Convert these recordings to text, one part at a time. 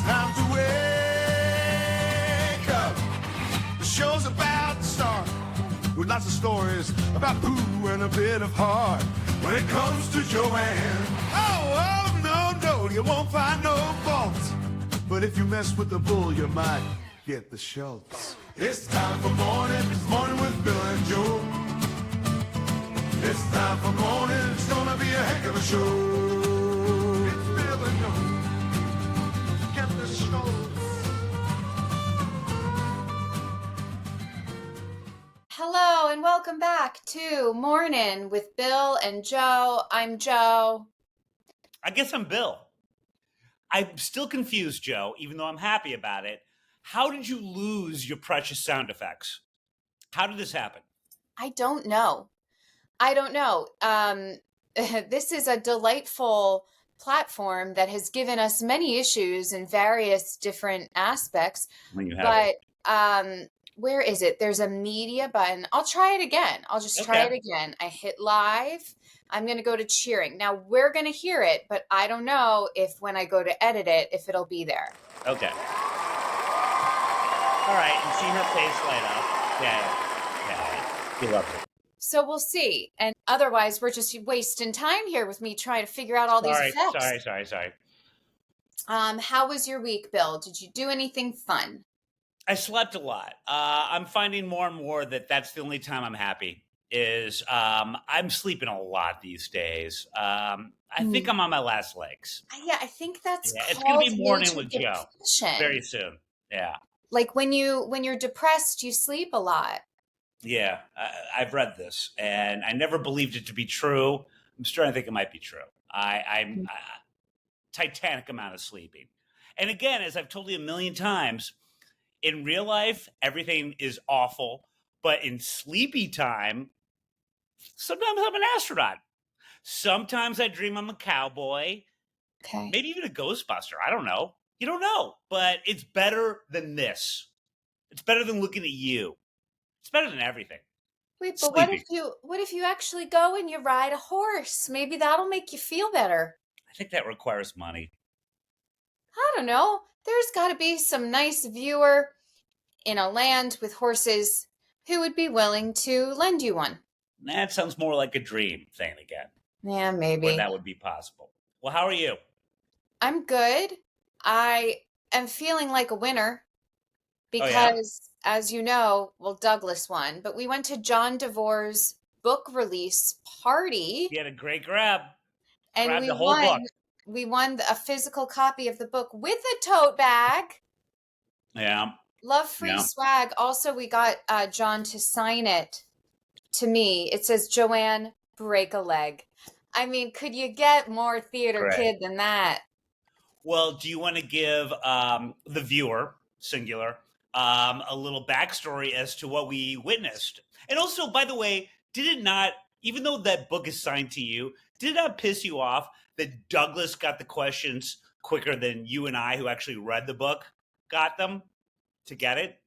time to wake up. The show's about to start with lots of stories about poo and a bit of heart. When it comes to Joanne, oh, no, you won't find no faults. But if you mess with the bull, you might get the Schultz. It's time for morning with Bill and Joe. It's time for morning, it's gonna be a heck of a show. It's Bill and Joe. Get the Schultz. Hello and welcome back to Mornin with Bill and Joe. I'm Joe. I guess I'm Bill. I'm still confused, Joe, even though I'm happy about it. How did you lose your precious sound effects? How did this happen? I don't know. This is a delightful platform that has given us many issues in various different aspects. When you have it. But where is it? There's a media button. I'll try it again. I'll just try it again. I hit live. I'm going to go to cheering. Now we're going to hear it, but I don't know if when I go to edit it, if it'll be there. Okay. All right. And see her face light up. Yeah. He loves it. So we'll see. And otherwise, we're just wasting time here with me trying to figure out all these effects. Sorry. How was your week, Bill? Did you do anything fun? I slept a lot. I'm finding more and more that that's the only time I'm happy is I'm sleeping a lot these days. I think I'm on my last legs. Yeah, I think that's it's going to be Morning with depression. Joe very soon. Yeah. Like when you're depressed, you sleep a lot. Yeah, I've read this, and I never believed it to be true. I'm starting to think it might be true. I'm titanic amount of sleeping. And again, as I've told you a million times, in real life, everything is awful. But in sleepy time, sometimes I'm an astronaut. Sometimes I dream I'm a cowboy. Okay. Maybe even a Ghostbuster. I don't know. You don't know. But it's better than this. It's better than looking at you. It's better than everything. Wait, but what if you actually go and you ride a horse? Maybe that'll make you feel better. I think that requires money. I don't know. There's got to be some nice viewer in a land with horses who would be willing to lend you one. That sounds more like a dream thing again. Yeah, maybe. Where that would be possible. Well, how are you? I'm good. I am feeling like a winner because, as you know, well, Douglas won, but we went to John DeVore's book release party. He had a great grab. And grabbed the whole book. We won a physical copy of the book with a tote bag. Yeah. Love free swag. Also, we got John to sign it to me. It says, Joanne, break a leg. I mean, could you get more theater kid than that? Well, do you want to give the viewer, singular, a little backstory as to what we witnessed? And also, by the way, did it not, even though that book is signed to you, did it not piss you off that Douglas got the questions quicker than you and I, who actually read the book, got them to get it?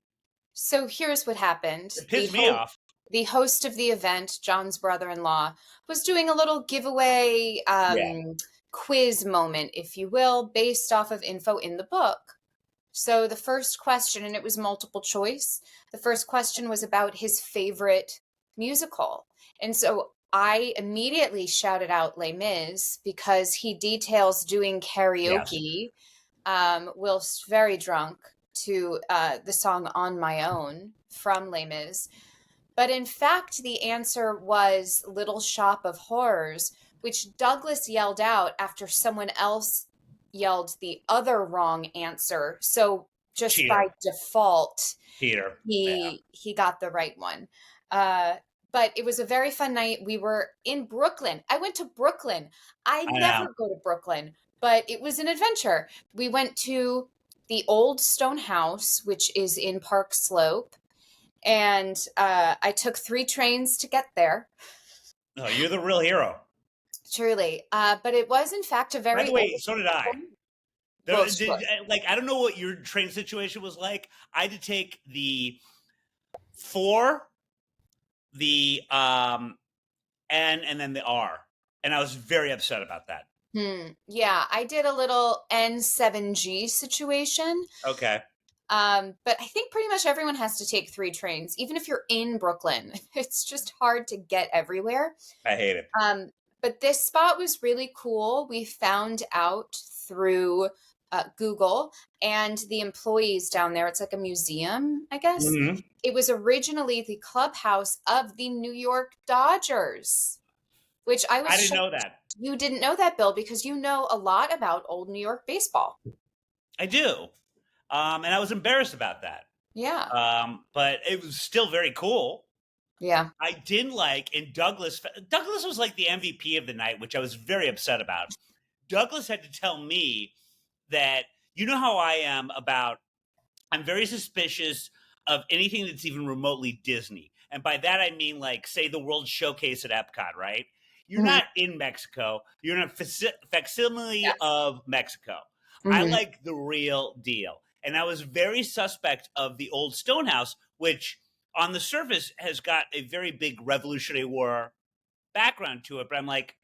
So here's what happened. It pissed me off. The host of the event, John's brother-in-law, was doing a little giveaway quiz moment, if you will, based off of info in the book. So the first question, and it was multiple choice, the first question was about his favorite musical. And so I immediately shouted out Les Mis because he details doing karaoke whilst very drunk to the song On My Own from Les Mis. But in fact, the answer was Little Shop of Horrors, which Douglas yelled out after someone else yelled the other wrong answer. So just by default, he got the right one. But it was a very fun night. We were in Brooklyn. I went to Brooklyn. I never go to Brooklyn, but it was an adventure. We went to the Old Stone House, which is in Park Slope. And I took 3 trains to get there. Oh, you're the real hero. Truly. But it was, in fact, a very... By the way, so did I. I don't know what your train situation was like. I had to take the 4, the N, and then the R. And I was very upset about that. Yeah, I did a little N7G situation. Okay. But I think pretty much everyone has to take 3 trains, even if you're in Brooklyn. It's just hard to get everywhere. I hate it. Um, but this spot was really cool. We found out through Google and the employees down there. It's like a museum, I guess. Mhm. It was originally the clubhouse of the New York Dodgers, which I was I didn't shocked know that. you didn't know that, Bill, because you know a lot about old New York baseball. I do. And I was embarrassed about that. Yeah. But it was still very cool. Yeah. I didn't like, and Douglas was like the MVP of the night, which I was very upset about. Douglas had to tell me that, you know how I am about, I'm very suspicious of anything that's even remotely Disney. And by that, I mean, like, say, the World Showcase at Epcot, right? You're Mhm. not in Mexico. You're in a facsimile Yeah. of Mexico. I Mhm. like the real deal. And I was very suspect of the old Stonehouse, which on the surface has got a very big Revolutionary War background to it. But I'm like,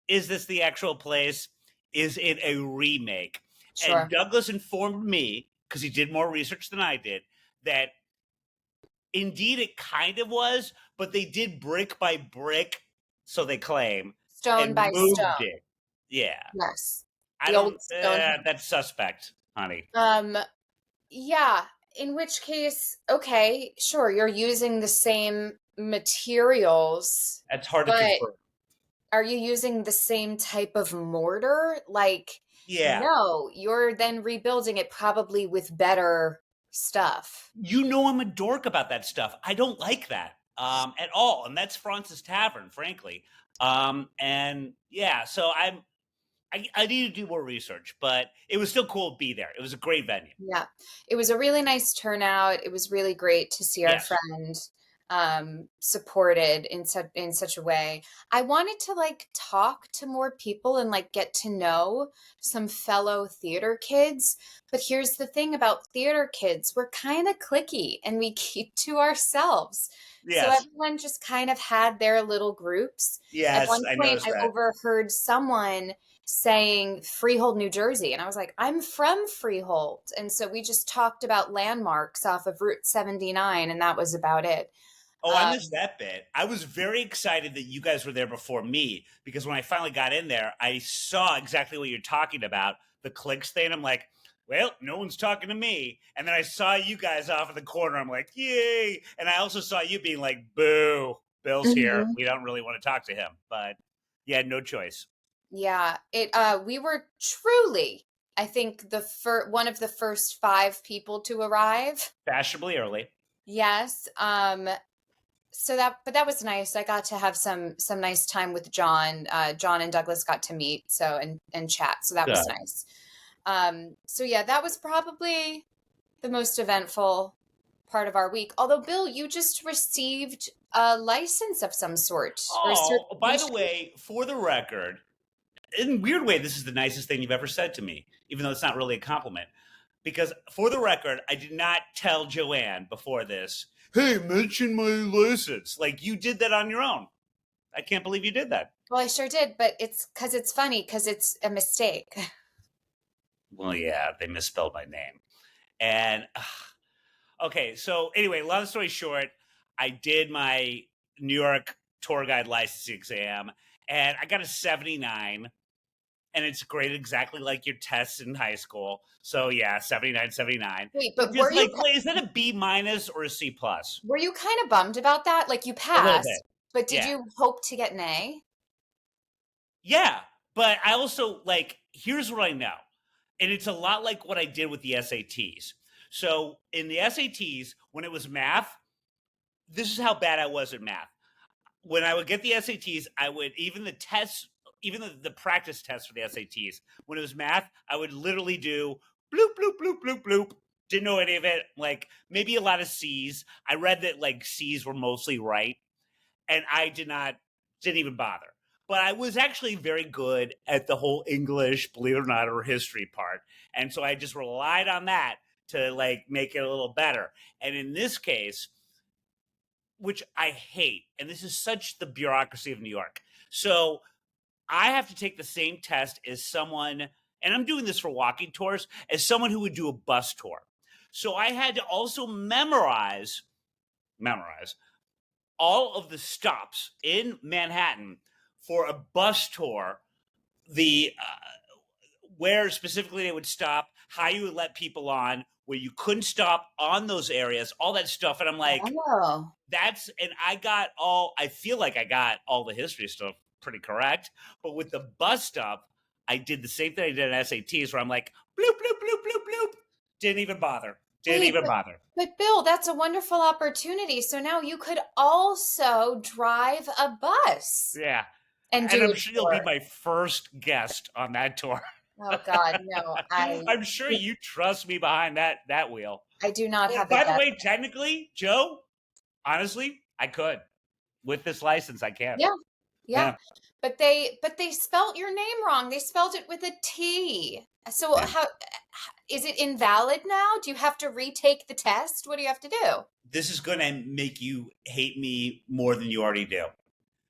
is this the actual place? Is it a remake? And Sure. Douglas informed me, because he did more research than I did, that indeed it kind of was, but they did brick by brick, so they claim, Stone and by moved stone. it. Yeah. Yes. I The don't, old stone. that's suspect, honey. Um, yeah, in which case, okay, sure, you're using the same materials, That's hard to but confirm. are you using the same type of mortar? Like, Yeah. no, you're then rebuilding it probably with better stuff. You know I'm a dork about that stuff. I don't like that at all. And that's Francis Tavern, frankly. And yeah, so I need to do more research, but it was still cool to be there. It was a great venue. Yeah. It was a really nice turnout. It was really great to see our Yes. friend supported in such a way. I wanted to like talk to more people and like get to know some fellow theater kids. But here's the thing about theater kids, we're kind of cliquey and we keep to ourselves. So Yes. everyone just kind of had their little groups. At Yes, one I point, noticed I that. overheard someone saying Freehold, New Jersey. And I was like, I'm from Freehold. And so we just talked about landmarks off of Route 79, and that was about it. Oh, I Um, missed that bit. I was very excited that you guys were there before me because when I finally got in there, I saw exactly what you're talking about, the clicks thing. I'm like, well, no one's talking to me. And then I saw you guys off in the corner. I'm like, yay. And I also saw you being like, boo, Bill's here. mhm. We don't really want to talk to him. But yeah, no choice. Yeah, it we were truly, I think, one of the first 5 people to arrive. Fashionably early. Yes. So that was nice. I got to have some nice time with John. John and Douglas got to meet and chat. So that was Good. nice. So yeah, that was probably the most eventful part of our week. Although, Bill, you just received a license of some sort or a Oh, by the certification. way, for the record, in a weird way, this is the nicest thing you've ever said to me, even though it's not really a compliment. Because for the record, I did not tell Joanne before this, hey, mention my license. Like you did that on your own. I can't believe you did that. Well, I sure did, but it's funny because it's a mistake. Well, yeah, they misspelled my name. And okay, so anyway, long story short, I did my New York tour guide licensing exam and I got a 79. And it's graded exactly like your tests in high school. So yeah, 79, 79. Wait, Which but is like, wait, is that a B minus or a C plus? were you kind of bummed about that? Like you A little bit. passed, but did Yeah. you hope to get an A? Yeah. But I also like, here's what I know. And it's a lot like what I did with the SATs. So in the SATs, when it was math, this is how bad I was at math. When I would get the SATs, I would, even the tests, even the practice tests for the SATs, when it was math, I would literally do bloop, bloop, bloop, bloop, bloop. Didn't know any of it. Like maybe a lot of C's. I read that like C's were mostly right. And I didn't even bother. But I was actually very good at the whole English, believe it or not, or history part. And so I just relied on that to like make it a little better. And in this case, which I hate, and this is such the bureaucracy of New York. So I have to take the same test as someone, and I'm doing this for walking tours, as someone who would do a bus tour. So I had to also memorize all of the stops in Manhattan for a bus tour, the where specifically they would stop, how you would let people on, where you couldn't stop on those areas, all that stuff. And I'm like, Oh. and I feel like I got all the history stuff pretty correct. But with the bus stuff, I did the same thing I did in SATs where I'm like, bloop, bloop, bloop, bloop, bloop. Didn't even bother. Wait, but Bill, that's a wonderful opportunity. So now you could also drive a bus Yeah. and And do I'm a sure you'll be tour. my first guest on that tour. Oh God, no, I'm sure you trust me behind that wheel. I do not have By it the yet. way, technically, Joe, honestly, I could. With this license, I can. Yeah. But they spelt your name wrong. They spelled it with a T. So Yeah. how is it invalid now? Do you have to retake the test? What do you have to do? This is going to make you hate me more than you already do.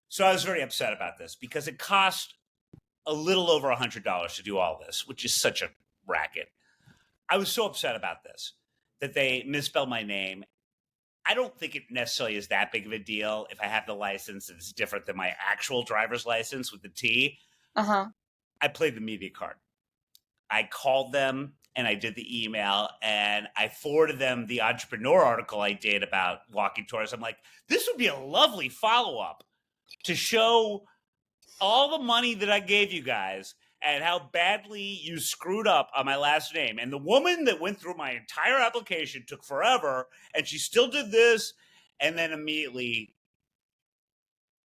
So I was very upset about this because it cost a little over $100 to do all this, which is such a racket. I was so upset about this that they misspelled my name. I don't think it necessarily is that big of a deal if I have the license and it's different than my actual driver's license with the T. Uh-huh. I played the media card. I called them and I did the email and I forwarded them the entrepreneur article I did about walking tours. I'm like, this would be a lovely follow-up to show all the money that I gave you guys and how badly you screwed up on my last name. And the woman that went through my entire application took forever and she still did this. And then immediately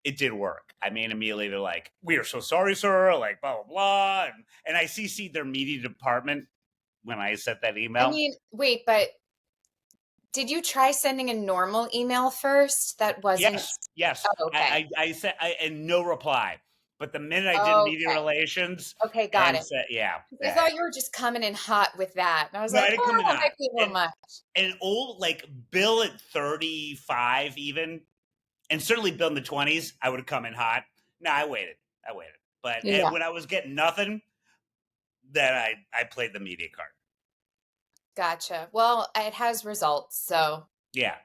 it did work. I mean, immediately they're like, we are so sorry, sir, like blah, blah, blah. And I CC'd their media department when I sent that email. I mean, wait, but did you try sending a normal email first? That wasn't. Yes. Oh, okay. I said, and no reply. But the minute I did media relations, Okay, got it. said, I thought you were just coming in hot with that. And I was No, I like, didn't come in that hot. might be a little much. An old, like, Bill at 35 even, and certainly Bill in the 20s, I would have come in hot. No, I waited. But when I was getting nothing, then I played the media card. Gotcha. Well, it has results, so. Yeah.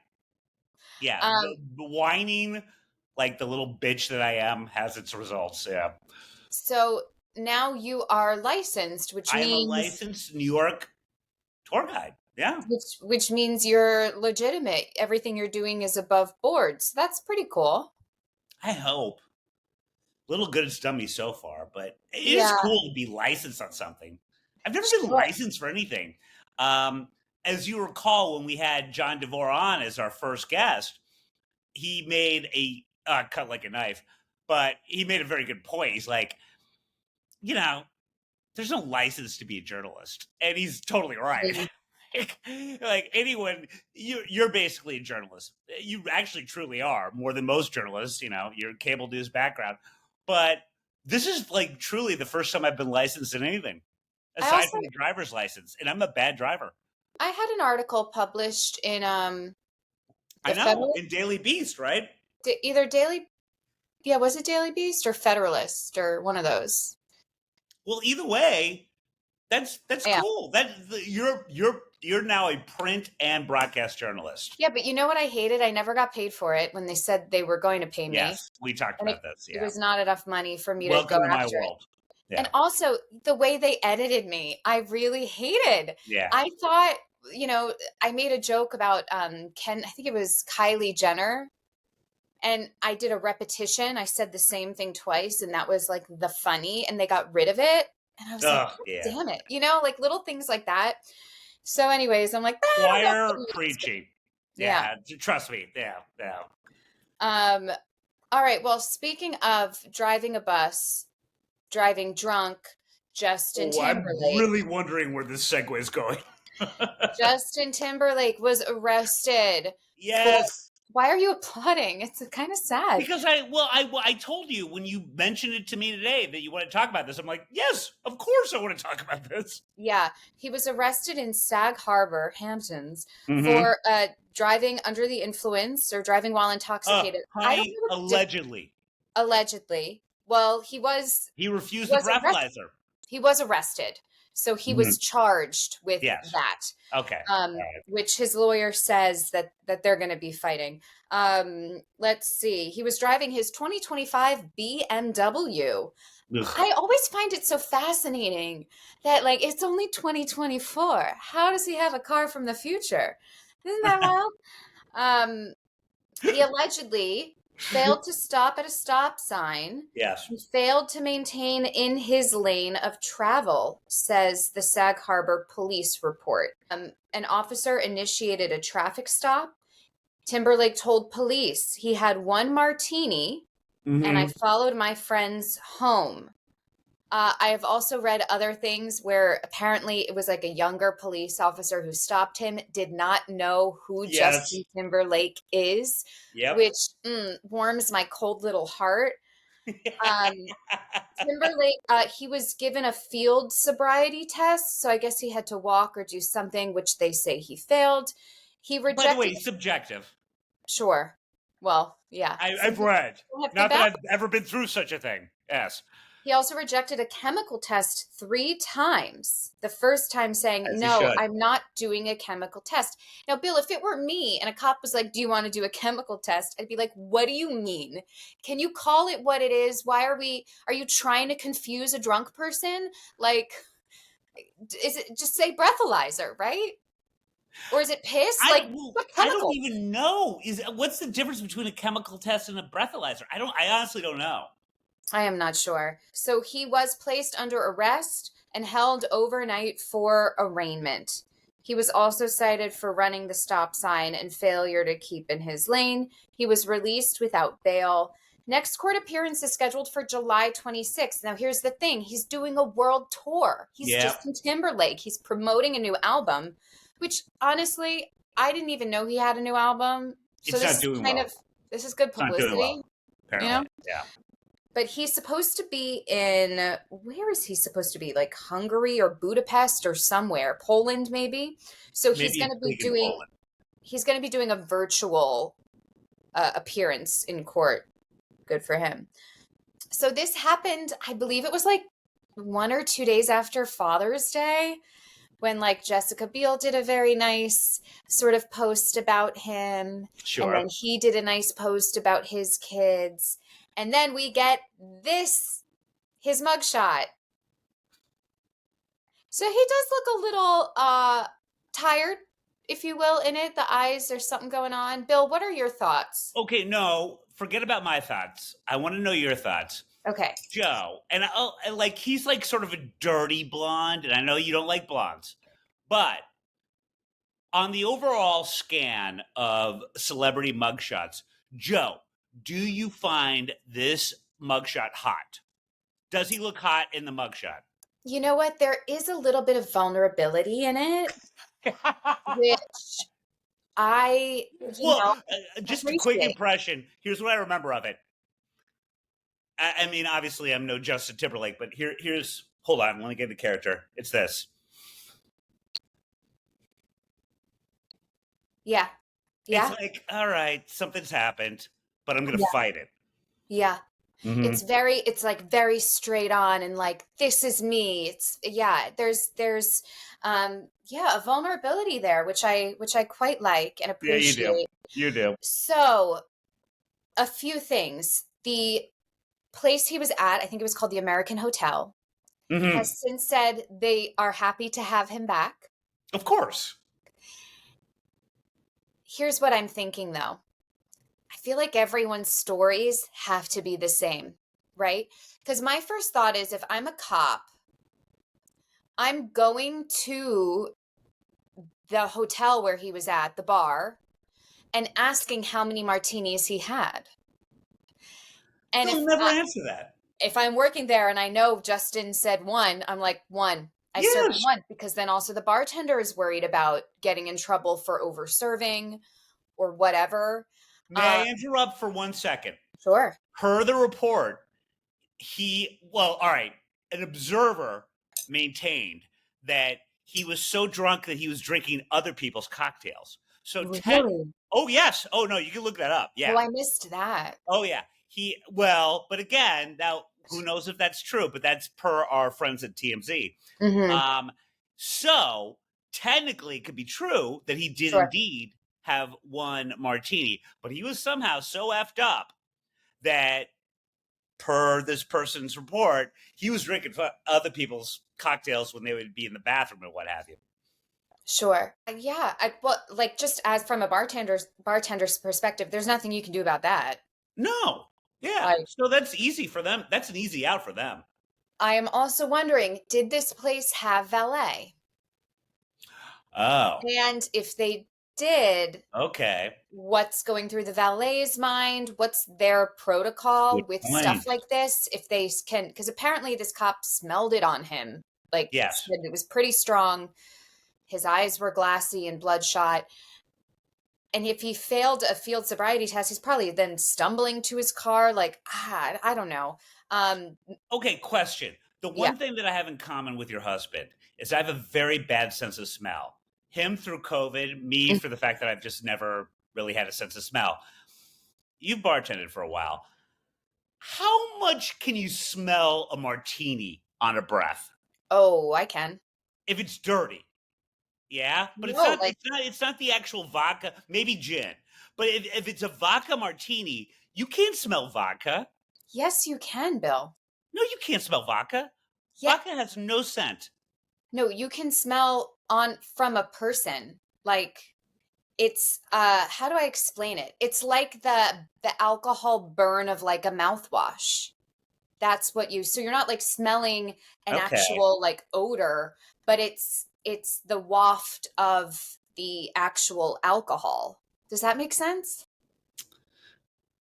The whining, like the little bitch that I am, has its results. Yeah. So now you are licensed, which I am means a licensed New York tour guide. Yeah. which means you're legitimate. Everything you're doing is above board. So that's pretty cool. I hope. Little good it's done me so far, but it is cool to be licensed on something. I've never been licensed for anything. As you recall, when we had John DeVore on as our first guest, he made a cut like a knife, but he made a very good point. He's like, there's no license to be a journalist, and he's totally right. like anyone, you're basically a journalist. You actually truly are more than most journalists. Your cable news background, but this is like truly the first time I've been licensed in anything aside from the driver's license, and I'm a bad driver. I had an article published in in Daily Beast, right? Either Daily, was it Daily Beast or Federalist or one of those? Well, either way, that's cool. You're now a print and broadcast journalist. Yeah, but you know what I hated? I never got paid for it when they said they were going to pay me. Yes, we talked about this. Yeah. It was not enough money for me Welcome to go to after my world. Yeah. And also the way they edited me, I really hated. Yeah. I thought, I made a joke about I think it was Kylie Jenner. And I did a repetition. I said the same thing twice, and that was like the funny, and they got rid of it. And I was like, damn it. Like little things like that. So anyways, I'm like, choir preaching. Yeah. Trust me. Yeah. All right. Well, speaking of driving a bus, driving drunk, Justin Timberlake. I'm really wondering where this segue is going. Justin Timberlake was arrested. Yes. Why are you applauding? It's kind of sad. Because I told you when you mentioned it to me today that you want to talk about this. I'm like, yes, of course I want to talk about this. Yeah. He was arrested in Sag Harbor, Hamptons, for driving under the influence or driving while intoxicated. Allegedly. Allegedly. Well, He he refused the was arrested. breathalyzer. He was arrested. So he was charged with Yes. that. Okay. All right. Which his lawyer says that they're going to be fighting. Let's see. He was driving his 2025 BMW. Ugh. I always find it so fascinating that, like, it's only 2024. How does he have a car from the future? Isn't that wild? He allegedly failed to stop at a stop sign. Yes. He failed to maintain in his lane of travel, says the Sag Harbor police report. An officer initiated a traffic stop. Timberlake told police he had one martini and I followed my friends home. I have also read other things where apparently it was like a younger police officer who stopped him, did not know who Yes. Justin Timberlake is, Yep. which warms my cold little heart. Timberlake, he was given a field sobriety test, so I guess he had to walk or do something, which they say he failed. He By the rejected. way, subjective. Sure. Well, yeah. I've read. Don't have to Not get that back. I've ever been through such a thing. Yes. He also rejected a chemical test 3 times. The first time saying, As he no, should. I'm not doing a chemical test. Now, Bill, if it were me and a cop was like, do you want to do a chemical test? I'd be like, what do you mean? Can you call it what it is? Are you trying to confuse a drunk person? Like, is it just say breathalyzer, right? Or is it piss? What I chemical? don't even know. What's the difference between a chemical test and a breathalyzer? I honestly don't know. I am not sure. So he was placed under arrest and held overnight for arraignment. He was also cited for running the stop sign and failure to keep in his lane. He was released without bail. Next court appearance is scheduled for July 26th. Now, here's the thing. He's doing a world tour. He's Justin Timberlake. He's promoting a new album, which honestly, I didn't even know he had a new album. So It's not doing well. This is good It's not publicity. doing well, apparently. You know? Yeah. But he's supposed to be where is he supposed to be? Like Hungary or Budapest or somewhere, Poland maybe. So he's going to be doing a virtual appearance in court. Good for him. So this happened, I believe it was like 1 or 2 days after Father's Day, when like Jessica Biel did a very nice sort of post about him. Sure. And then he did a nice post about his kids. And then we get his mugshot. So he does look a little tired, if you will, in it. The eyes, there's something going on. Bill, what are your thoughts? Okay, no, forget about my thoughts. I want to know your thoughts. Okay. Joe, and he's like sort of a dirty blonde, and I know you don't like blondes, but on the overall scan of celebrity mugshots, Joe, do you find this mugshot hot? Does he look hot in the mugshot? You know what? There is a little bit of vulnerability in it, which just a quick impression. Here's what I remember of it. I mean, obviously, I'm no Justin Timberlake, but here's. Hold on, let me get the character. It's this. Yeah. It's like, all right, something's happened, but I'm going to fight it. Yeah. Mm-hmm. It's like very straight on and like, this is me. There's a vulnerability there, which I quite like and appreciate. Yeah, you do. So a few things. The place he was at, I think it was called the American Hotel, has since said they are happy to have him back. Of course. Here's what I'm thinking, though. I feel like everyone's stories have to be the same, right? Because my first thought is if I'm a cop, I'm going to the hotel where he was at, the bar, and asking how many martinis he had. And They'll never answer that. If I'm working there and I know Justin said 1, I'm like, 1. I served 1, because then also the bartender is worried about getting in trouble for over serving or whatever. May I interrupt for 1 second? Sure. Per the report, all right, an observer maintained that he was so drunk that he was drinking other people's cocktails. So really? Oh, yes. Oh, no, you can look that up. Yeah. Oh, I missed that. Oh, yeah. But again, now Who knows if that's true? But that's per our friends at TMZ. Hmm. So technically, it could be true that he did Sure. indeed have one martini, but he was somehow so effed up that, per this person's report, he was drinking other people's cocktails when they would be in the bathroom and what have you. Sure. Yeah. Well, like just as from a bartender's perspective, there's nothing you can do about that. No. Yeah. Like, So that's easy for them. That's an easy out for them. I am also wondering, did this place have valet? Oh, And if they did, okay. what's going through the valet's mind? What's their protocol Good with stuff point. like this? If they can, because apparently this cop smelled it on him. Like, Yes. said it was pretty strong. His eyes were glassy and bloodshot. And if he failed a field sobriety test, he's probably then stumbling to his car. Like, I don't know. Um, Okay, question. The yeah. one thing that I have in common with your husband is I have a very bad sense of smell. Him through COVID, me Mm. for the fact that I've just never really had a sense of smell. You've bartended for a while. How much can you smell a martini on a breath? Oh, I can. If it's dirty, yeah, but it's No, not. like, It's not the actual vodka. Maybe gin, but if it's a vodka martini, you can't smell vodka. yes, you can, Bill. No, you can't smell vodka. Yeah. Vodka has no scent. No, you can smell on from a person. Like, it's how do I explain it? It's like the alcohol burn of like a mouthwash. That's what you, so you're not like smelling an Okay. actual like odor, but it's the waft of the actual alcohol. Does that make sense?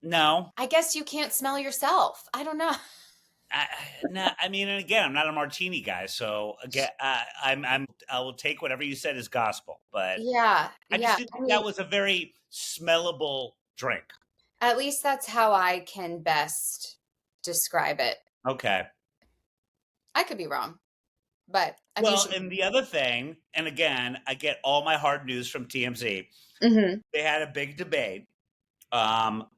No. I guess you can't smell yourself. I don't know. No, I mean, and again, I'm not a martini guy, so again, I will take whatever you said as gospel, but Yeah, I just yeah. didn't I think that mean, was a very smellable drink. at least that's how I can best describe it. Okay. I could be wrong, but I'm Well, usually. and the other thing, and again, I get all my hard news from TMZ. Hmm. They had a big debate um,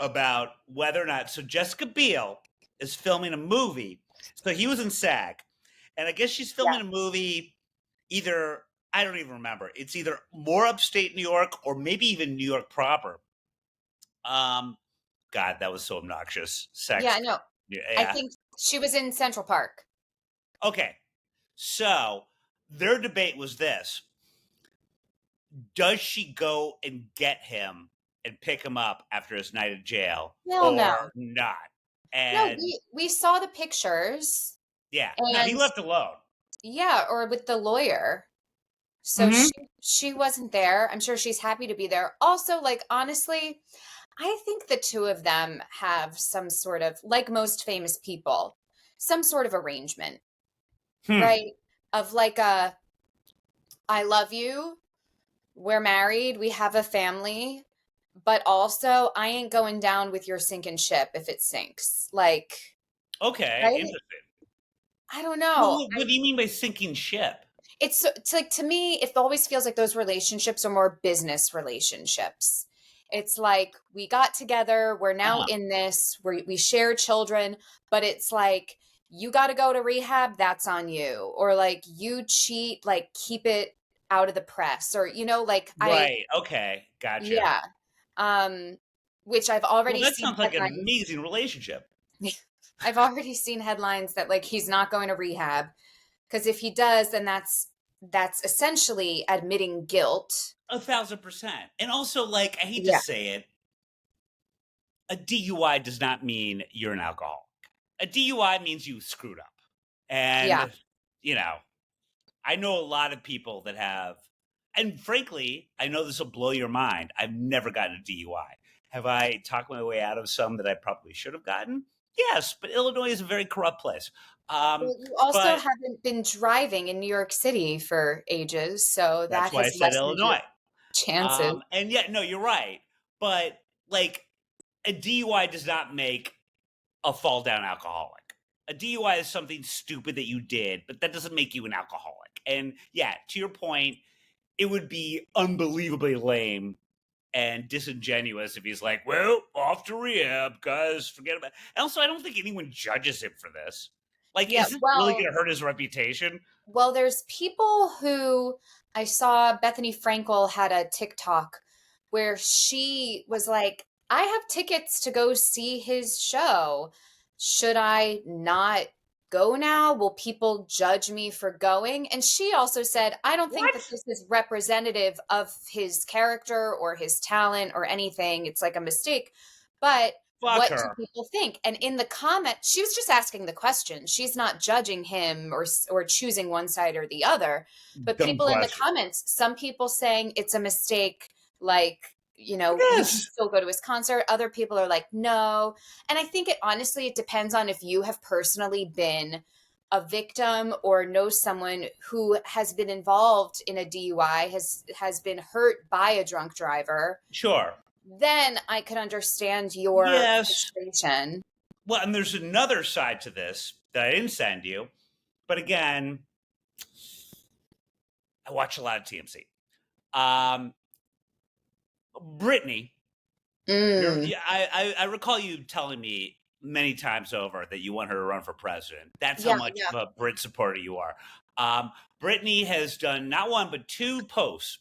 about whether or not. So Jessica Biel is filming a movie. So he was in SAG, and I guess she's Yeah. filming a movie. Either, I don't even remember. It's either more upstate New York or maybe even New York proper. Um, God, that was so obnoxious. Yeah, Sex. no. I Yeah. think she was in Central Park. Okay. So their debate was this: does she go and get him and pick him up after his night in jail Hell no. or not? No, And we saw the pictures yeah, no, he and left alone. yeah, or with the lawyer. So Mm-hmm. she wasn't there. I'm sure she's happy to be there. Also, like honestly, I think the two of them have some sort of, like most famous people, some sort of arrangement, Hmm. right? Of like a, I love you, we're married, we have a family, but also I ain't going down with your sinking ship if it sinks. Like, Okay, right? interesting. I don't know. Well, what do you mean by sinking ship? It's like to me, it always feels like those relationships are more business relationships. It's like we got together, we're now Oh, in this, we share children, but it's like you got to go to rehab, that's on you. Or like you cheat, like keep it out of the press. Or like right. Okay, gotcha. yeah. Um which I've Well, already that seen sounds like an headlines. amazing relationship. I've already seen headlines that like he's not going to rehab because if he does, then that's essentially admitting guilt. 1,000%. And also, like, I hate to Yeah. say it, a DUI does not mean you're an alcoholic. A DUI means you screwed up. Yeah. And, you know, I know a lot of people that have, and frankly, I know this will blow your mind. I've never gotten a DUI. Have I talked my way out of some that I probably should have gotten? Yes, but Illinois is a very corrupt place. Well, you also But haven't been driving in New York City for ages, so that's that why I has said lessened your Illinois. chances. And yeah, no, you're right. But like a DUI does not make a fall down alcoholic. A DUI is something stupid that you did, but that doesn't make you an alcoholic. And yeah, to your point, it would be unbelievably lame and disingenuous if he's like, well, off to rehab, guys, forget about it. And also, I don't think anyone judges him for this. Like, Yeah, is this really going to hurt his reputation? Well, there's people who I saw Bethany Frankel had a TikTok where she was like, I have tickets to go see his show. Should I not go now? Will people judge me for going? And she also said, I don't think that this is representative of his character or his talent or anything. It's like a mistake. But what do people think? And in the comment, she was just asking the question. She's not judging him or choosing one side or the other. But people in the comments, some people saying it's a mistake, like, you know, you can still go to his concert. Other people are like, no. And I think it depends on if you have personally been a victim or know someone who has been involved in a DUI, has been hurt by a drunk driver. Sure. Then I could understand your frustration. Well, and there's another side to this that I didn't send you. But again, I watch a lot of TMC. Brittany, I recall you telling me many times over that you want her to run for president. That's how much of a Brit supporter you are. Brittany has done not one, but 2 posts.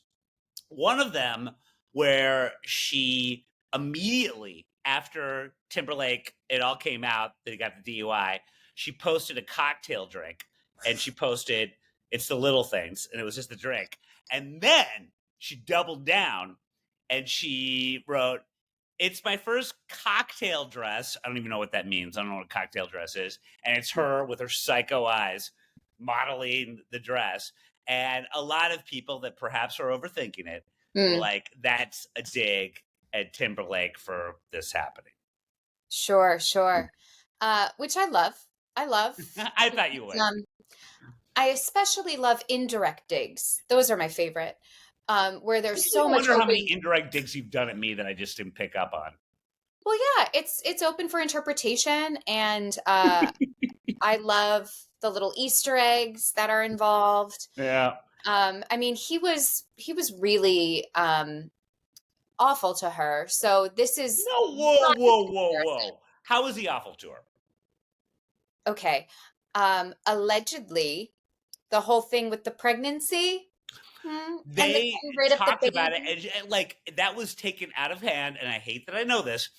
One of them where she immediately after Timberlake, it all came out that he got the DUI, she posted a cocktail drink and she posted, it's the little things. And it was just the drink. And then she doubled down and she wrote, it's my first cocktail dress. I don't even know what that means. I don't know what a cocktail dress is. And it's her with her psycho eyes modeling the dress. And a lot of people that perhaps are overthinking it were like, that's a dig at Timberlake for this happening. Sure. Which I love. I thought you would. I especially love indirect digs. Those are my favorite. Where there's so much. I wonder how many indirect digs you've done at me that I just didn't pick up on. Well, yeah, it's open for interpretation, and I love the little Easter eggs that are involved. Yeah. I mean, he was really awful to her. So this is whoa. How is he awful to her? Okay. Allegedly, the whole thing with the pregnancy. They talked about it, and like that was taken out of hand. And I hate that I know this.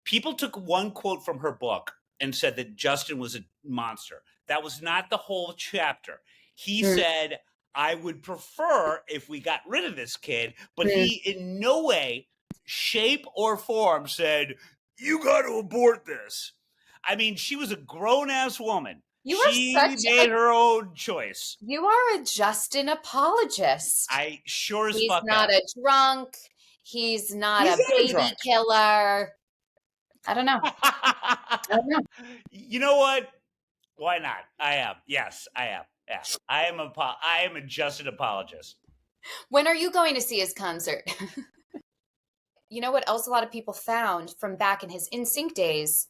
People took one quote from her book and said that Justin was a monster. That was not the whole chapter. He said, I would prefer if we got rid of this kid, but he in no way, shape, or form said, you got to abort this. I mean, she was a grown-ass woman. She made her own choice. You are a Justin apologist. I sure as He's fuck not a drunk. He's not a baby killer. I don't know. You know what? Why not? I am. Yes, I am. Yeah, I am a Justin apologist. When are you going to see his concert? You know what else a lot of people found from back in his NSYNC days?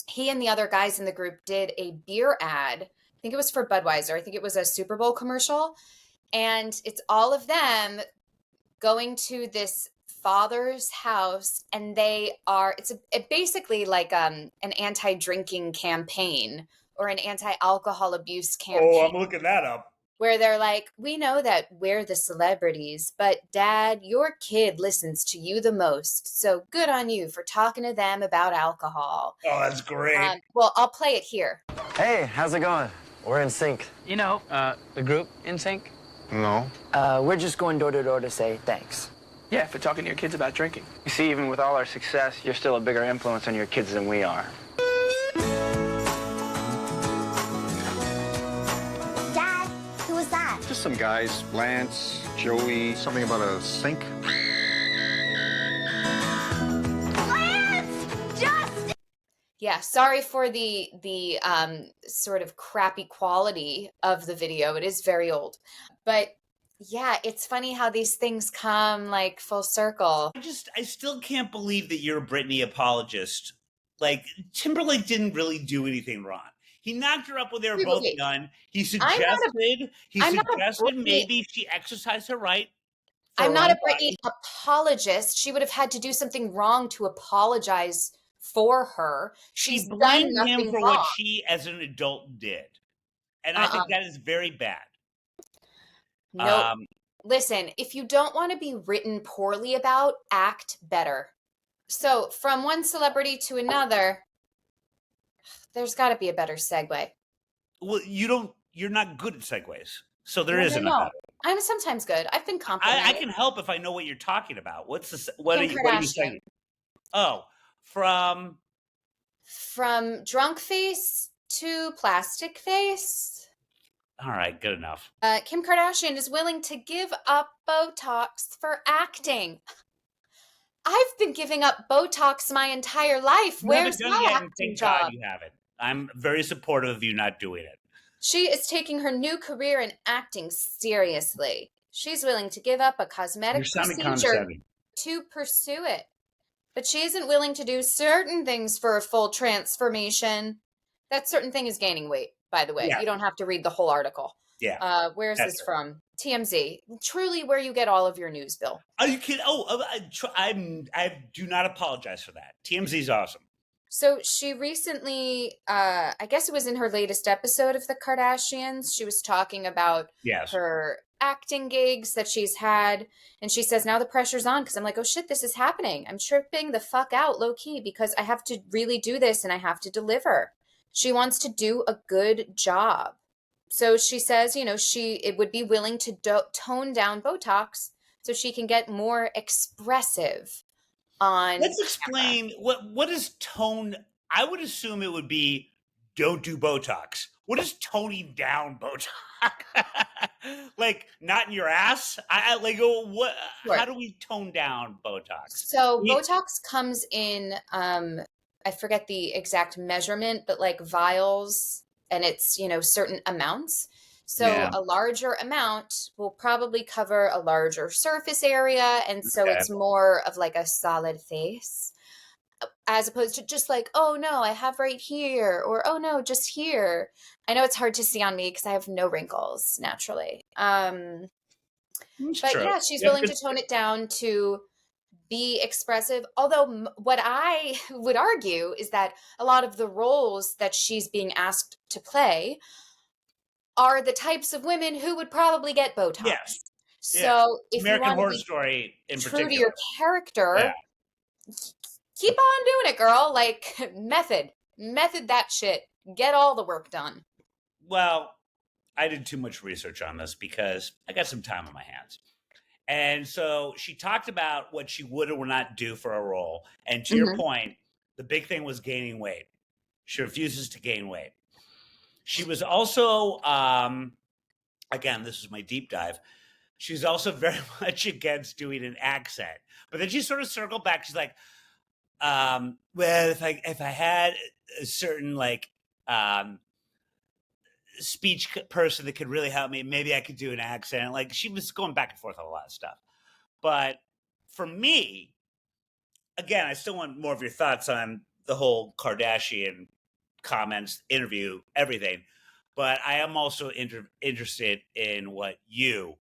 He and the other guys in the group did a beer ad. I think it was for Budweiser. I think it was a Super Bowl commercial. And it's all of them going to this father's house, and it's basically like an anti-drinking campaign or an anti-alcohol abuse campaign. Oh, I'm looking that up. Where they're like, we know that we're the celebrities, but Dad, your kid listens to you the most. So good on you for talking to them about alcohol. Oh, that's great. Well, I'll play it here. Hey, how's it going? We're in sync. You know, the group in sync? No. We're just going door to door to say thanks. Yeah, for talking to your kids about drinking. You see, even with all our success, you're still a bigger influence on your kids than we are. Dad, who was that? Just some guys, Lance, Joey, something about a sink. Lance! Justin! Yeah, sorry for the sort of crappy quality of the video. It is very old. But yeah, it's funny how these things come like full circle. I still can't believe that you're a Britney apologist. Like, Timberlake didn't really do anything wrong. He knocked her up when they were both young. He suggested maybe she exercised her right for I'm her not own a Britney body. apologist. She would have had to do something wrong to apologize for her. She She's done blamed him nothing for what wrong. she, as an adult, did, and I Uh-uh. think that is very bad. Nope. Um, Listen, if you don't want to be written poorly about, act better. So, from one celebrity to another, there's got to be a better segue. well, you're not good at segues, so there No, no, isn't a no. better. I'm sometimes good. I've been I complimented. can help if I know what you're talking about. Kim What are you Kardashian. saying? Oh, from From drunk face to plastic face, all right, good enough. Kim Kardashian is willing to give up Botox for acting. I've been giving up Botox my entire life. You haven't Where's done it my yet, and acting thank God job? you haven't. I'm very supportive of you not doing it. She is taking her new career in acting seriously. She's willing to give up a You're cosmetic sounding procedure condescending. to pursue it. But she isn't willing to do certain things for a full transformation. That certain thing is gaining weight, by the way. Yeah. You don't have to read the whole article. Yeah. Where is That's this from? TMZ. Truly where you get all of your news, Bill. Are you kidding? I do not apologize for that. TMZ is awesome. So she recently, I guess it was in her latest episode of The Kardashians, she was talking about Yes. her acting gigs that she's had. And she says, now the pressure's on because I'm like, oh shit, this is happening. I'm tripping the fuck out low key because I have to really do this and I have to deliver. She wants to do a good job. So she says, it would be willing to tone down Botox so she can get more expressive on Let's camera. explain what is tone. I would assume it would be don't do Botox. What is toning down Botox? Like not in your ass? I like what? Sure. How do we tone down Botox? So Botox comes in, I forget the exact measurement, but like vials, and it's, certain amounts. So Yeah. a larger amount will probably cover a larger surface area. And so Okay. it's more of like a solid face, as opposed to just like, oh no, I have right here, or oh no, just here. I know it's hard to see on me because I have no wrinkles naturally. It's But true. yeah, she's You have willing good- to tone it down to be expressive. Although what I would argue is that a lot of the roles that she's being asked to play are the types of women who would probably get Botox. Yes. So if American you want Horror to be Story in true particular. to your character, Yeah. keep on doing it, girl. Like method that shit. Get all the work done. Well, I did too much research on this because I got some time on my hands. And so she talked about what she would or would not do for a role. And to your point, the big thing was gaining weight. She refuses to gain weight. She was also, again, this is my deep dive. She's also very much against doing an accent. But then she sort of circled back. She's like, well, if I had a certain speech person that could really help me, maybe I could do an accent. Like she was going back and forth on a lot of stuff. But for me, again, I still want more of your thoughts on the whole Kardashian comments, interview, everything. But I am also interested in what you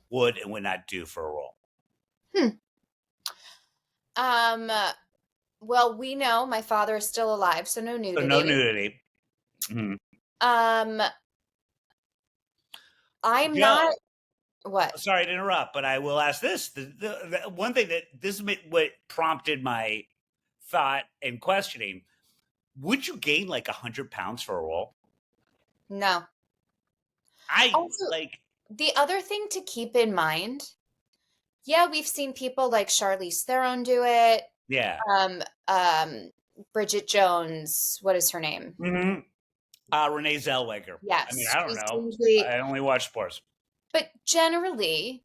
would and would not do for a role. Well, we know my father is still alive, so no nudity. So no nudity. Mm-hmm. I'm not. What? Sorry to interrupt, but I will ask this. The one thing that this is what prompted my thought and questioning: would you gain like 100 pounds for a role? No. I Also, like the other thing to keep in mind. Yeah, we've seen people like Charlize Theron do it. yeah. Bridget Jones. What is her name? Mm-hmm. Renee Zellweger. Yes. I mean, I don't know. Usually, I only watch sports. but generally,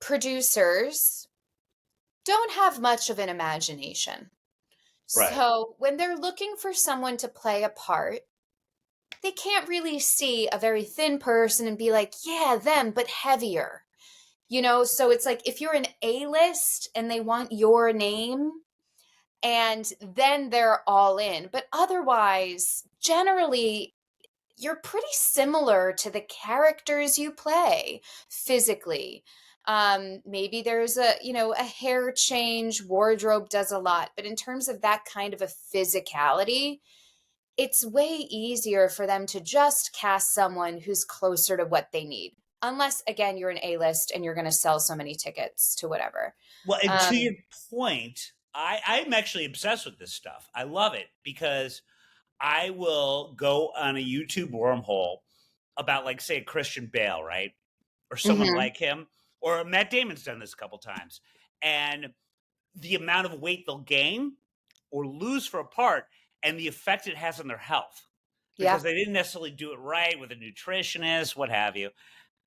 producers don't have much of an imagination. Right. So when they're looking for someone to play a part, they can't really see a very thin person and be like, yeah, them, but heavier. So it's like if you're an A-list and they want your name, and then they're all in. But otherwise, generally, you're pretty similar to the characters you play physically. Maybe there's a hair change, wardrobe does a lot. But in terms of that kind of a physicality, it's way easier for them to just cast someone who's closer to what they need. Unless, again, you're an A-list and you're going to sell so many tickets to whatever. Well, and to your point, I'm actually obsessed with this stuff. I love it because I will go on a YouTube wormhole about, like, say, a Christian Bale, right? Or someone Mhm. like him. Or Matt Damon's done this a couple times. And the amount of weight they'll gain or lose for a part and the effect it has on their health. Yeah. Because they didn't necessarily do it right with a nutritionist, what have you.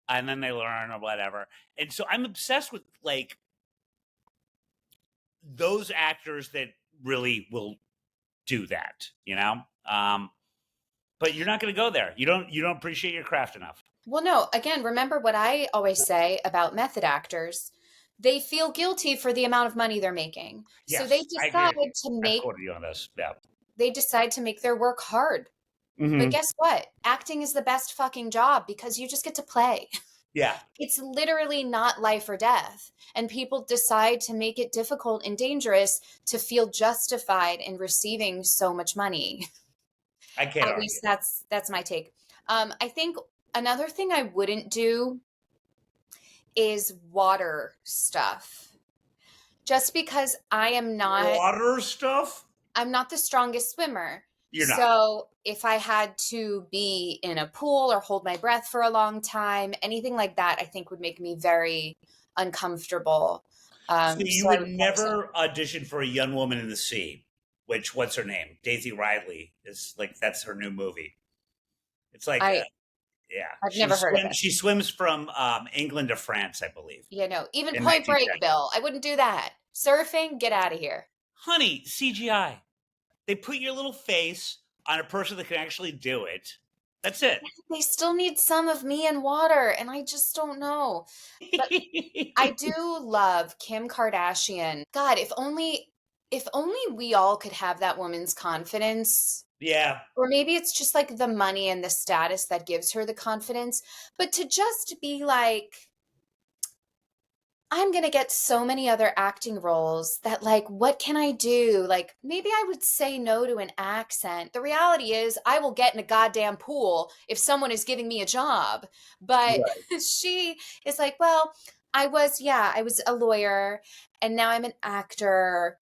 And then they learn or whatever. And so I'm obsessed with, like, those actors that really will do that, you know? But you're not going to go there. You don't appreciate your craft enough. Well, no, again, remember what I always say about method actors. They feel guilty for the amount of money they're making. So they Yes, I agree decide with you. to I've make quoted you on this. Yeah. they decide to make their work hard. But guess what? Acting is the best fucking job because you just get to play. Yeah. It's literally not life or death. And people decide to make it difficult and dangerous to feel justified in receiving so much money. I can't At argue. least that's my take. I think another thing I wouldn't do is water stuff. Just because I'm Water stuff? not the strongest swimmer. You're not. So if I had to be in a pool or hold my breath for a long time, anything like that, I think would make me very uncomfortable. So you So I would would never audition for A Young Woman in the Sea, which, what's her name? Daisy Ridley is, like, that's her new movie. It's like, I yeah. I've never heard of it. She swims from England to France, I believe. Yeah, no, even In Point Break, 1910. Bill. I wouldn't do that. Surfing, get out of here. Honey, CGI. They put your little face on a person that can actually do it. That's it. They still need some of me in water, and I just don't know. But I do love Kim Kardashian. God, if only we all could have that woman's confidence. Yeah. Or maybe it's just like the money and the status that gives her the confidence, but to just be like, I'm going to get so many other acting roles that, like, what can I do? Like, maybe I would say no to an accent. The reality is, I will get in a goddamn pool if someone is giving me a job. But she is like, well, I was a lawyer and now I'm an actor.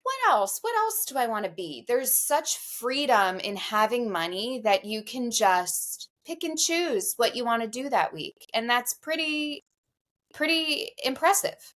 What else? What else do I want to be? There's such freedom in having money that you can just pick and choose what you want to do that week. And that's pretty impressive.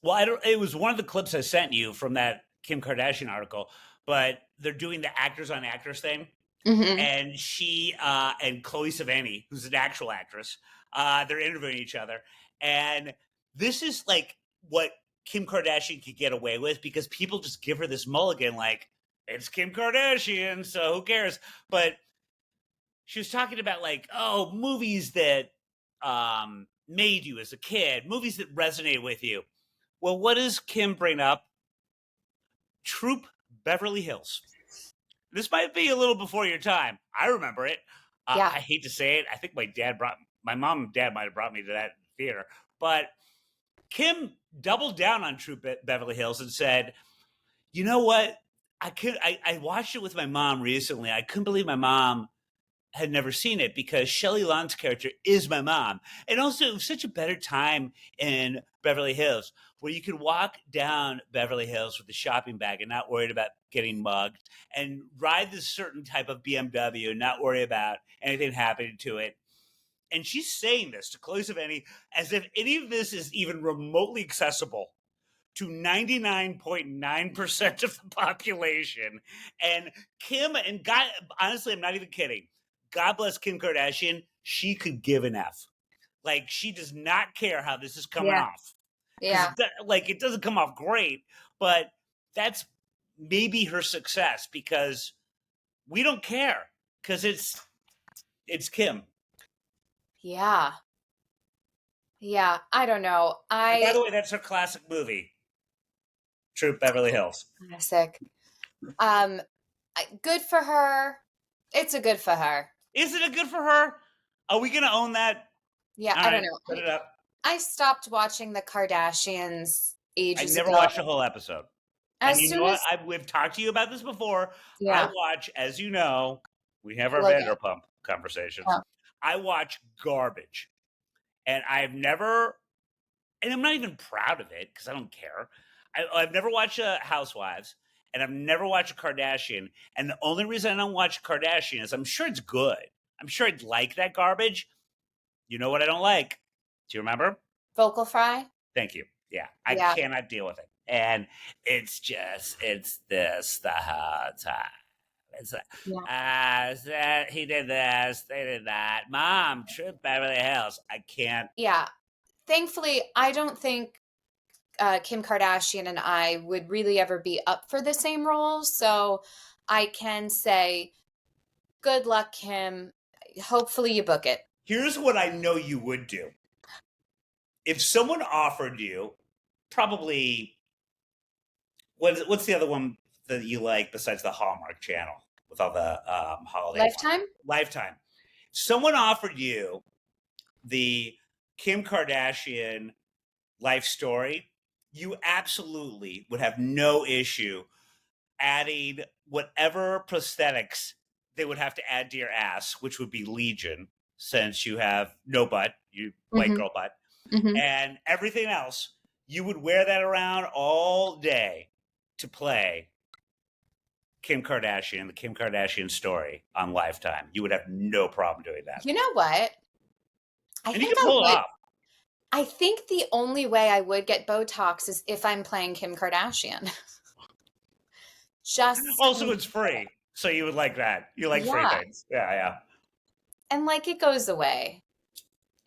Well, it was one of the clips I sent you from that Kim Kardashian article, but they're doing the actors on actors thing. Mm-hmm. And she and Chloe Sevigny, who's an actual actress, they're interviewing each other. And this is, like, what Kim Kardashian could get away with because people just give her this mulligan, like, it's Kim Kardashian, so who cares? But she was talking about, like, oh, movies that made you as a kid, movies that resonated with you. Well, what does Kim bring up? Troop Beverly Hills. This might be a little before your time. I remember it. Yeah. I hate to say it. I think my mom and dad might have brought me to that theater. But Kim doubled down on Troop Beverly Hills and said, you know what? I watched it with my mom recently. I couldn't believe my mom had never seen it because Shelley Long's character is my mom. And also, it was such a better time in Beverly Hills where you could walk down Beverly Hills with a shopping bag and not worried about getting mugged and ride this certain type of BMW and not worry about anything happening to it. And she's saying this to Chloe Sevigny as if any of this is even remotely accessible to 99.9% of the population. And Kim, and God, honestly, I'm not even kidding. God bless Kim Kardashian. She could give an F. Like, she does not care how this is coming off. Yeah. It doesn't come off great, but that's maybe her success because we don't care because it's Kim. Yeah. Yeah. I don't know. And by the way, that's her classic movie, Troop Beverly Hills. Classic. Good for her. It's a good for her. Isn't it good for her? Are we going to own that? Yeah. All I don't right, know. put it up. I stopped watching the Kardashians I ages never ago. watched a whole episode. And As you know soon what? as We've talked to you about this before. I yeah, watch, as you know, we have our Logan. Vanderpump conversations. Yeah. I watch garbage. And I've never, and I'm not even proud of it because I don't care. I've never watched Housewives, and I've never watched a Kardashian. And the only reason I don't watch Kardashian is I'm sure it's good. I'm sure I'd like that garbage. You know what I don't like? Do you remember? Vocal fry. Thank you. Yeah, I Yeah. cannot deal with it. And it's this the whole time. It's he did this, they did that. Mom, trip Beverly Hills. I can't. Yeah. Thankfully, I don't think Kim Kardashian and I would really ever be up for the same roles. So I can say, good luck, Kim. Hopefully you book it. Here's what I know you would do. If someone offered you, probably, what's the other one that you like besides the Hallmark Channel with all the holiday Lifetime? Lifetime. Someone offered you the Kim Kardashian life story, you absolutely would have no issue adding whatever prosthetics they would have to add to your ass, which would be legion, since you have no butt, you white girl butt, and everything else. You would wear that around all day to play Kim Kardashian, the Kim Kardashian story on Lifetime. You would have no problem doing that. You know what? And you can pull it off. I think the only way I would get Botox is if I'm playing Kim Kardashian. Also, it's free, so you would like that. You like free things. Yeah. And like it goes away.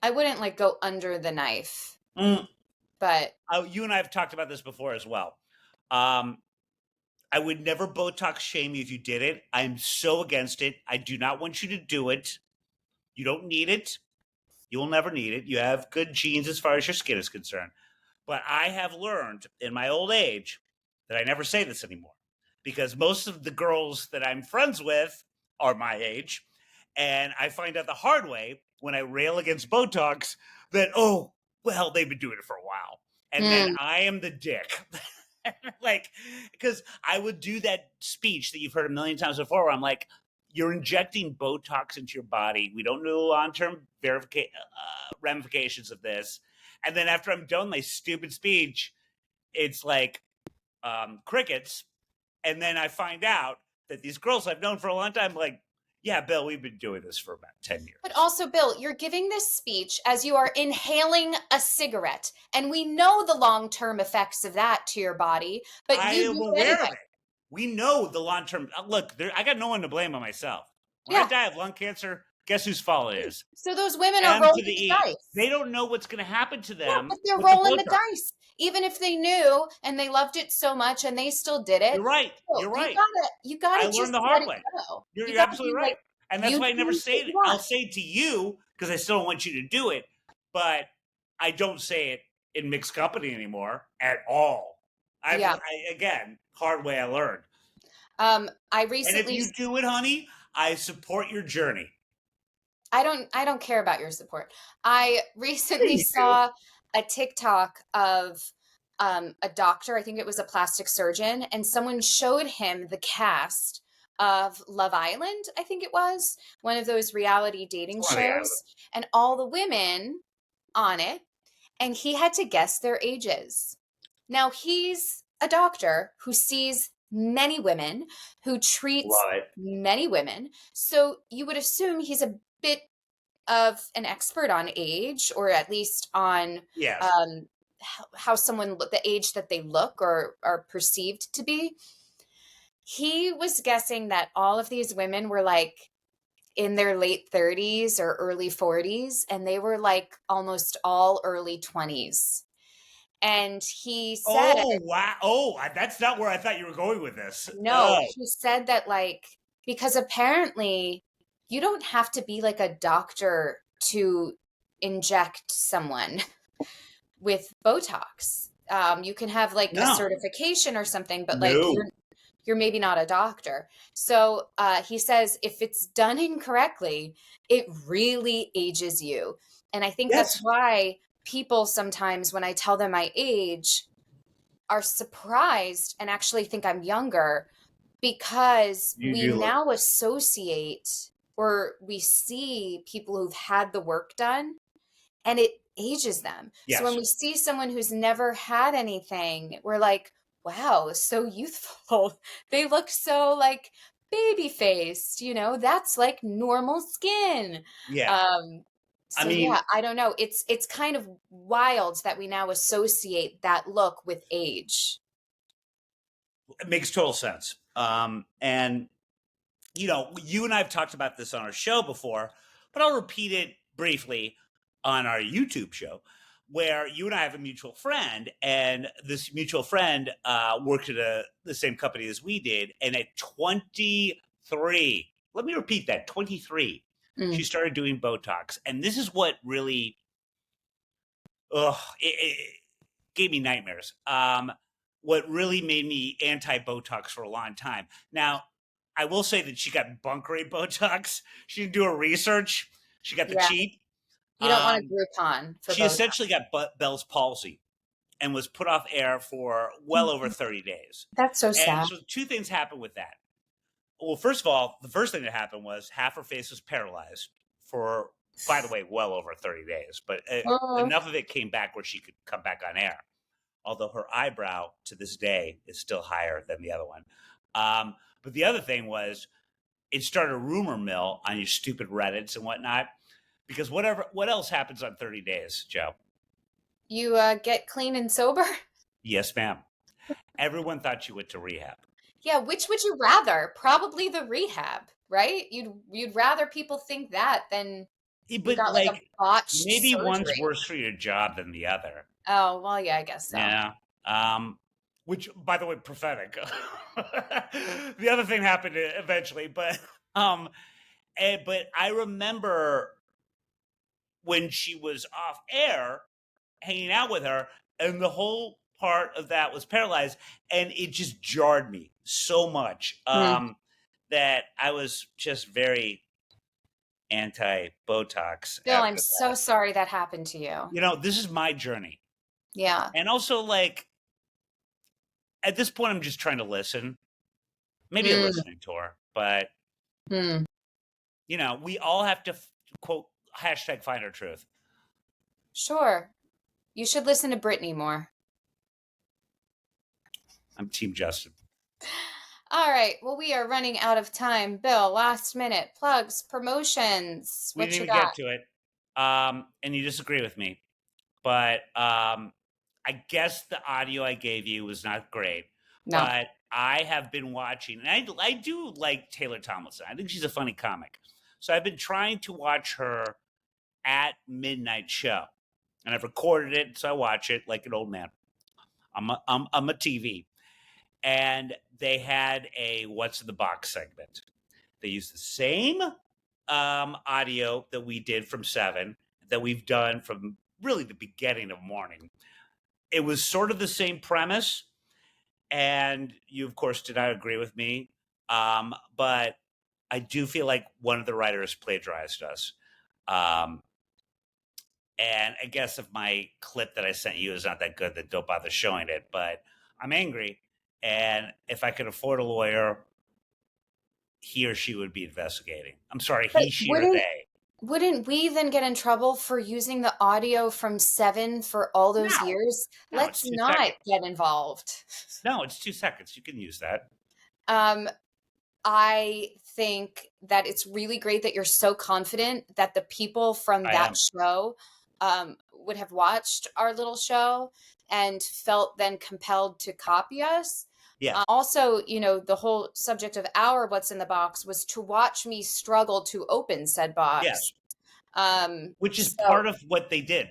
I wouldn't like go under the knife. But you and I have talked about this before as well. I would never Botox shame you if you did it. I'm so against it. I do not want you to do it. You don't need it. You will never need it. You have good genes as far as your skin is concerned. But I have learned in my old age that I never say this anymore because most of the girls that I'm friends with are my age. And I find out the hard way when I rail against Botox that, oh, well, they've been doing it for a while. And then I am the dick. Like, because I would do that speech that you've heard a million times before where I'm like, you're injecting Botox into your body. We don't know long-term ramifications of this. And then after I'm done my stupid speech, it's like crickets. And then I find out that these girls I've known for a long time, like, yeah, Bill, we've been doing this for about 10 years. But also, Bill, you're giving this speech as you are inhaling a cigarette. And we know the long-term effects of that to your body. But I you am do aware anyway. of it. We know the long-term. Look, I got no one to blame but myself. When I die of lung cancer, guess whose fault it is? So those women are rolling the dice. They don't know what's going to happen to them. Yeah, but they're rolling the dice. Even if they knew and they loved it so much and they still did it. You're right. Still, You're right. You gotta I just learned the let hard it way. go. You're absolutely right. And that's why I never say it. I'll want. say it to you because I still don't want you to do it. But I don't say it in mixed company anymore at all. Again, hard way I learned. I recently. And if you do it, honey, I support your journey. I don't care about your support. I recently saw a TikTok of a doctor, I think it was a plastic surgeon, and someone showed him the cast of Love Island, I think it was, one of those reality dating shows, and all the women on it, and he had to guess their ages. Now, he's a doctor who sees many women, who treats many women, so you would assume he's a bit of an expert on age, or at least on how someone the age that they look or are perceived to be. He was guessing that all of these women were like in their late 30s or early 40s, and they were like almost all early 20s. And he said, "Oh wow! Oh, that's not where I thought you were going with this." No, he said that like because apparently you don't have to be like a doctor to inject someone with Botox. You can have like a certification or something, but like you're maybe not a doctor. So he says if it's done incorrectly, it really ages you. And I think that's why people sometimes, when I tell them my age, are surprised and actually think I'm younger because we You look, now associate or we see people who've had the work done and it ages them. So when yes. we see someone who's never had anything, we're like, wow, so youthful. They look so like baby faced, that's like normal skin. Yeah. Um, I so mean, yeah, I don't know. It's kind of wild that we now associate that look with age. it makes total sense. And you and I have talked about this on our show before, but I'll repeat it briefly on our YouTube show, where you and I have a mutual friend, and this mutual friend worked at the same company as we did, and at 23, let me repeat that, 23, she Mm. started doing Botox, and this is what really, it gave me nightmares. What really made me anti-Botox for a long time. Now, I will say that she got bunk rate Botox. She didn't do her research. She got the Yeah. cheap. You don't want a Um, Groupon for she Botox. essentially got Bell's palsy and was put off air for well over 30 days. That's so And sad. so two things happened with that. Well, first of all, the first thing that happened was half her face was paralyzed for, by the way, well over 30 days. But Oh, enough of it came back where she could come back on air. Although her eyebrow to this day is still higher than the other one. But the other thing was it started a rumor mill on your stupid Reddits and whatnot. Because what else happens on 30 days, Joe? you get clean and sober? Yes, ma'am. Everyone thought you went to rehab. Yeah, which would you rather? Probably the rehab, right? You'd rather people think that than you But got like a like botched maybe one's surgery. worse for your job than the other. Oh, well, yeah, I guess so. Yeah. Which, by the way, prophetic. The other thing happened eventually, but I remember when she was off air, hanging out with her, and the whole part of that was paralyzed, and it just jarred me so much Hmm. that I was just very anti Botox Bill, I'm after so that. sorry that happened to you. This is my journey, Yeah. and also like at this point, I'm just trying to listen. Maybe a Mm, listening tour, but mm. we all have to quote hashtag find our truth. Sure. You should listen to Britney more. I'm Team Justin. All right. Well, we are running out of time. Bill, last minute plugs, promotions. We What didn't you even got? get to it, and you disagree with me, but I guess the audio I gave you was not great. No. But I have been watching, and I do like Taylor Tomlinson. I think she's a funny comic, so I've been trying to watch her at midnight show, and I've recorded it, so I watch it like an old man. I'm a TV, and they had a "What's in the Box" segment. They used the same audio that we did from 7, that we've done from really the beginning of Morning. It was sort of the same premise, and you, of course, did not agree with me. But I do feel like one of the writers plagiarized us. Um, and I guess if my clip that I sent you is not that good, then don't bother showing it. But I'm angry, and if I could afford a lawyer, he or she would be investigating. I'm sorry, But he, she, or they. wouldn't we then get in trouble for using the audio from 7 for all those No, years? no, it's Let's 2 not seconds. get involved. No, it's 2 seconds. You can use that. Um, I think that it's really great that you're so confident that the people from I that am. show would have watched our little show and felt then compelled to copy us. Yes. Also, the whole subject of our What's in the Box was to watch me struggle to open said Yes. box. Which is So part of what they did.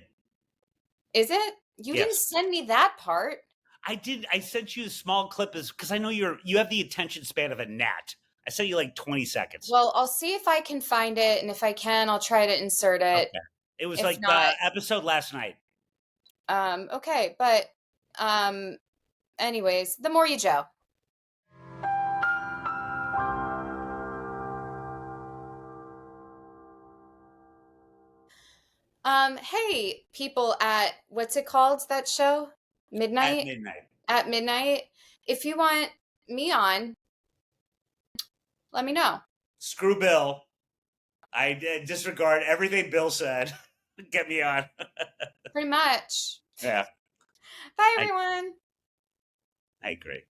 is it? You didn't Yes. send me that part. I did. I sent you a small clip because I know you have the attention span of a gnat. I sent you like 20 seconds. Well, I'll see if I can find it, and if I can, I'll try to insert it. Okay. It was If like not, the episode last night. okay, but anyways, the more you Joe. Hey, people at what's it called? That show? At Midnight? midnight. At midnight. If you want me on, let me know. Screw Bill. I disregard everything Bill said. Get me on. Pretty much. Yeah, Bye, everyone. I agree.